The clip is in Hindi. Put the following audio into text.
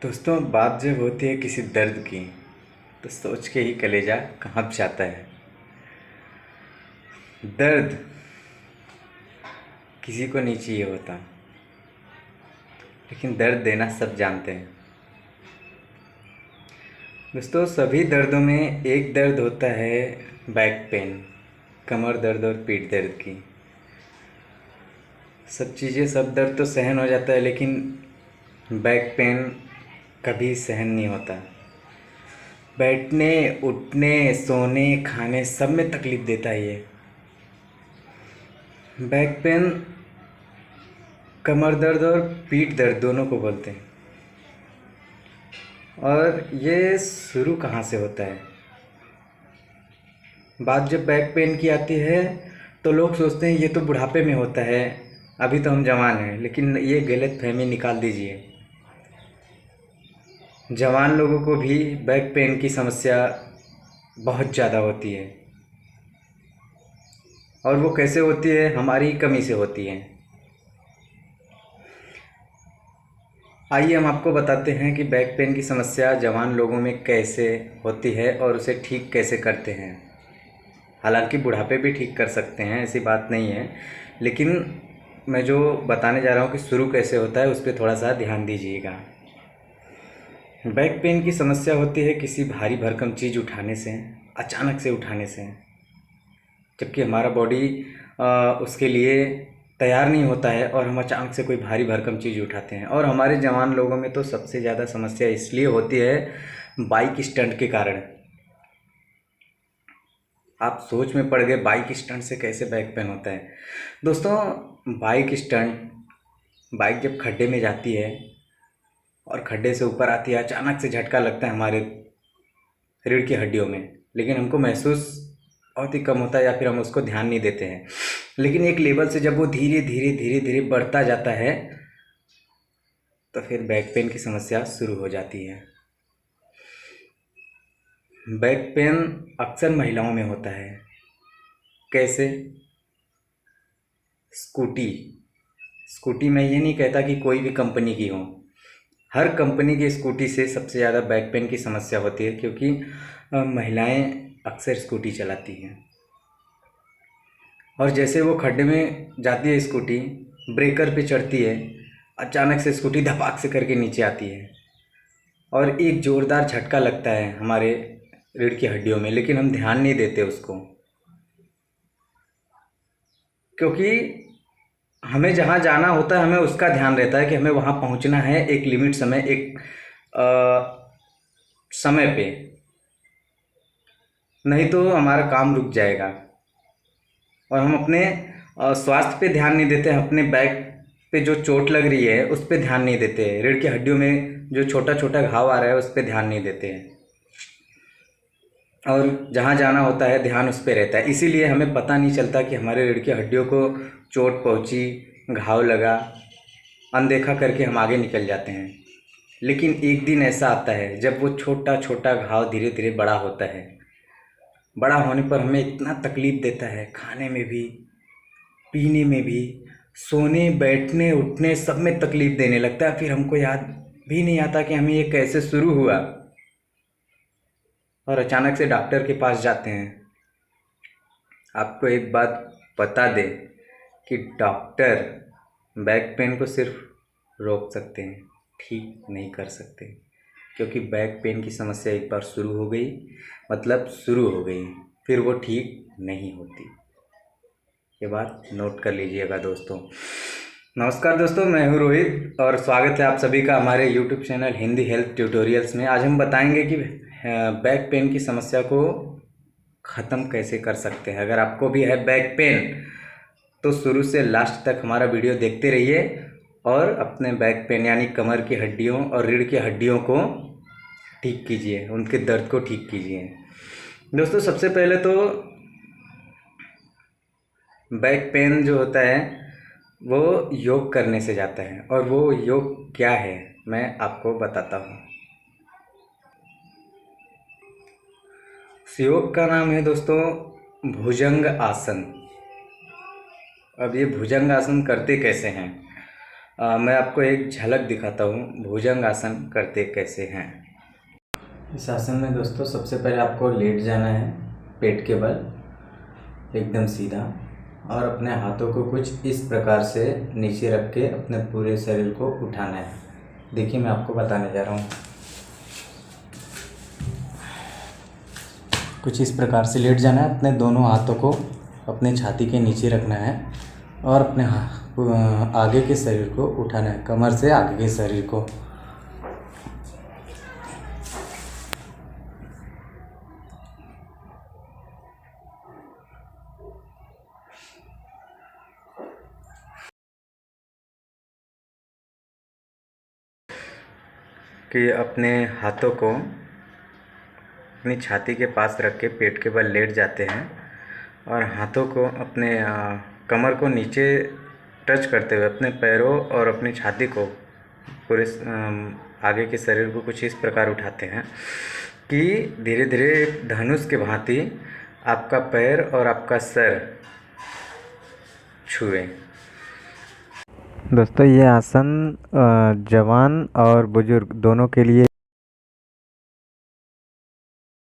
दोस्तों, बात जब होती है किसी दर्द की तो सोच के ही कलेजा कांप जाता है। दर्द किसी को नहीं चाहिए होता, लेकिन दर्द देना सब जानते हैं। दोस्तों, सभी दर्दों में एक दर्द होता है, बैक पेन, कमर दर्द और पीठ दर्द की। सब चीज़ें, सब दर्द तो सहन हो जाता है, लेकिन बैक पेन कभी सहन नहीं होता। बैठने, उठने, सोने, खाने सब में तकलीफ़ देता है ये बैक पेन। कमर दर्द और पीठ दर्द दोनों को बोलते हैं। और ये शुरू कहाँ से होता है? बात जब बैक पेन की आती है तो लोग सोचते हैं ये तो बुढ़ापे में होता है, अभी तो हम जवान हैं। लेकिन ये गलत फहमी निकाल दीजिए। जवान लोगों को भी बैक पेन की समस्या बहुत ज़्यादा होती है, और वो कैसे होती है? हमारी कमी से होती है। आइए हम आपको बताते हैं कि बैक पेन की समस्या जवान लोगों में कैसे होती है और उसे ठीक कैसे करते हैं। हालांकि बुढ़ापे भी ठीक कर सकते हैं, ऐसी बात नहीं है, लेकिन मैं जो बताने जा रहा हूँ कि शुरू कैसे होता है उस पर थोड़ा सा ध्यान दीजिएगा। बैक पेन की समस्या होती है किसी भारी भरकम चीज़ उठाने से, अचानक से उठाने से, जबकि हमारा बॉडी उसके लिए तैयार नहीं होता है और हम अचानक से कोई भारी भरकम चीज़ उठाते हैं। और हमारे जवान लोगों में तो सबसे ज़्यादा समस्या इसलिए होती है बाइक स्टंट के कारण। आप सोच में पड़ गए, बाइक स्टंट से कैसे बैक पेन होता है? दोस्तों, बाइक स्टंट, बाइक जब खड्डे में जाती है और खड्डे से ऊपर आती है, अचानक से झटका लगता है हमारे रीढ़ की हड्डियों में, लेकिन हमको महसूस बहुत ही कम होता है या फिर हम उसको ध्यान नहीं देते हैं। लेकिन एक लेवल से जब वो धीरे धीरे धीरे धीरे बढ़ता जाता है तो फिर बैक पेन की समस्या शुरू हो जाती है। बैक पेन अक्सर महिलाओं में होता है। कैसे? स्कूटी स्कूटी मैं ये नहीं कहता कि कोई भी कंपनी की हो, हर कंपनी की स्कूटी से सबसे ज़्यादा बैक पेन की समस्या होती है, क्योंकि महिलाएं अक्सर स्कूटी चलाती हैं। और जैसे वो खड्डे में जाती है स्कूटी, ब्रेकर पे चढ़ती है, अचानक से स्कूटी धपाक से करके नीचे आती है और एक ज़ोरदार झटका लगता है हमारे रीढ़ की हड्डियों में, लेकिन हम ध्यान नहीं देते उसको, क्योंकि हमें जहाँ जाना होता है हमें उसका ध्यान रहता है कि हमें वहाँ पहुँचना है एक लिमिट समय, एक समय पे, नहीं तो हमारा काम रुक जाएगा। और हम अपने स्वास्थ्य पे ध्यान नहीं देते हैं, अपने बैक पे जो चोट लग रही है उस पे ध्यान नहीं देते हैं, रीढ़ की हड्डियों में जो छोटा छोटा घाव आ रहा है उस पे ध्यान नहीं देते हैं, और जहाँ जाना होता है ध्यान उस पे रहता है। इसीलिए हमें पता नहीं चलता कि हमारे रीढ़ की हड्डियों को चोट पहुँची, घाव लगा, अनदेखा करके हम आगे निकल जाते हैं। लेकिन एक दिन ऐसा आता है जब वो छोटा छोटा घाव धीरे धीरे बड़ा होता है। बड़ा होने पर हमें इतना तकलीफ़ देता है, खाने में भी, पीने में भी, सोने, बैठने, उठने सब में तकलीफ़ देने लगता है। फिर हमको याद भी नहीं आता कि हमें ये कैसे शुरू हुआ, और अचानक से डॉक्टर के पास जाते हैं। आपको एक बात बता दें कि डॉक्टर बैक पेन को सिर्फ रोक सकते हैं, ठीक नहीं कर सकते, क्योंकि बैक पेन की समस्या एक बार शुरू हो गई मतलब शुरू हो गई, फिर वो ठीक नहीं होती। ये बात नोट कर लीजिएगा दोस्तों। नमस्कार दोस्तों, मैं हूँ रोहित और स्वागत है आप सभी का हमारे YouTube channel Hindi health tutorials में। आज हम बताएंगे कि बैक पेन की समस्या को ख़त्म कैसे कर सकते हैं। अगर आपको भी है बैक पेन तो शुरू से लास्ट तक हमारा वीडियो देखते रहिए और अपने बैक पेन यानी कमर की हड्डियों और रीढ़ की हड्डियों को ठीक कीजिए, उनके दर्द को ठीक कीजिए। दोस्तों, सबसे पहले तो बैक पेन जो होता है वो योग करने से जाता है, और वो योग क्या है मैं आपको बताता हूँ। इस योग का नाम है दोस्तों भुजंग आसन। अब ये भुजंग आसन करते कैसे हैं? मैं आपको एक झलक दिखाता हूँ भुजंग आसन करते कैसे हैं। इस आसन में दोस्तों सबसे पहले आपको लेट जाना है पेट के बल एकदम सीधा, और अपने हाथों को कुछ इस प्रकार से नीचे रख के अपने पूरे शरीर को उठाना है। देखिए मैं आपको बताने जा रहा हूँ। कुछ इस प्रकार से लेट जाना है, अपने दोनों हाथों को अपने छाती के नीचे रखना है और अपने आगे के शरीर को उठाना है, कमर से आगे के शरीर को। कि अपने हाथों को अपनी छाती के पास रख के पेट के बल लेट जाते हैं और हाथों को अपने कमर को नीचे टच करते हुए अपने पैरों और अपनी छाती को पूरे आगे के शरीर को कुछ इस प्रकार उठाते हैं कि धीरे धीरे एक धनुष के भांति आपका पैर और आपका सर छुए। दोस्तों ये आसन जवान और बुजुर्ग दोनों के लिए